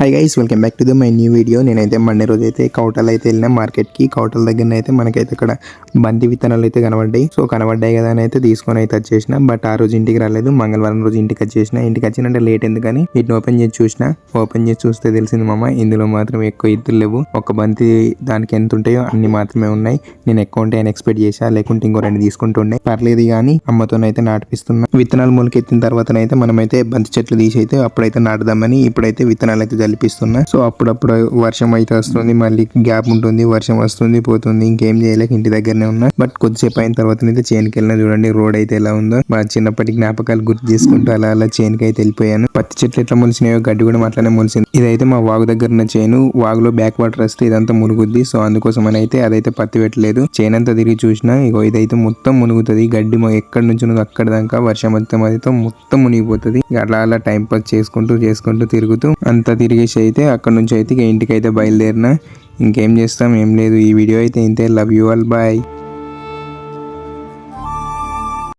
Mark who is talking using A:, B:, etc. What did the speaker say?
A: Hi guys, welcome back to my new video. నేనైతే Monday రోజు అయితే కౌటల్ అయితే వెళ్ళిన మార్కెట్కి. కౌటల్ దగ్గర అయితే మనకైతే ఇక్కడ బంతి విత్తనాలు అయితే కనబడ్డాయి. సో కనబడ్డాయి కదా అని అయితే తీసుకొని అయితే వచ్చేసిన. బట్ ఆ రోజు ఇంటికి రాలేదు, మంగళవారం రోజు ఇంటికి వచ్చేసిన. ఇంటికి వచ్చినంటే లేట్ ఎందుకని వీటిని ఓపెన్ చేసి చూసిన. ఓపెన్ చేసి చూస్తే తెలిసింది మామ, ఇందులో మాత్రం ఎక్కువ ఇత్తులు లేవు. ఒక బంతి దానికి ఎంత ఉంటాయో అన్ని మాత్రమే ఉన్నాయి. నేను ఎక్కువ ఉంటాయని ఎక్స్పెక్ట్ చేసా, లేకుంటే ఇంకో రెండు తీసుకుంటుండే. పర్లేదు కానీ అమ్మతోనైతే నాటిపిస్తున్నా. విత్తనాలు మొలకెత్తిన తర్వాతనైతే మనమైతే బంతి చెట్లు తీసి అయితే అప్పుడైతే నాటుదామని ఇప్పుడైతే విత్తనాలు అయితే జల్లిపిస్తున్నా. సో అప్పుడప్పుడు వర్షం అయితే వస్తుంది, మళ్ళీ గ్యాప్ ఉంటుంది, వర్షం వస్తుంది పోతుంది. ఇంకేం చేయలేక ఇంటి దగ్గరనే ఉన్నా. బట్ కొద్దిసేపు అయిన తర్వాత అయితే చేనుకి వెళ్ళినా. చూడండి రోడ్ అయితే ఎలా ఉందో. మా చిన్నప్పటి జ్ఞాపకాలు గుర్తు చేసుకుంటూ అలా అలా చేనుకి అయితే వెళ్ళిపోయాను. పత్తి చెట్లు ఎట్లా మొలిసినాయో గడ్డి కూడా అట్లానే మొలిసింది. ఇదైతే మా వాగు దగ్గర ఉన్న చేను. వాగులో బ్యాక్ వాటర్ వస్తే ఇదంతా మునుగుద్ది. సో అందుకోసం అని అయితే అదైతే పత్తి పెట్టలేదు. చేను అంతా తిరిగి చూసినా, ఇగో ఇదైతే మొత్తం మునుగుతుంది. గడ్డి ఎక్కడి నుంచి ఉన్నదో అక్కడ దాకా వర్షం మొత్తం మునిగిపోతుంది. అలా అలా టైం పాస్ చేసుకుంటూ తిరుగుతూ అంతా తిరిగేసి అయితే అక్కడ నుంచి అయితే ఇంటికి అయితే బయలుదేరిన. ఇంకేం చేస్తాం, ఏం లేదు. ఈ వీడియో అయితే ఇంతే. Love you all, bye.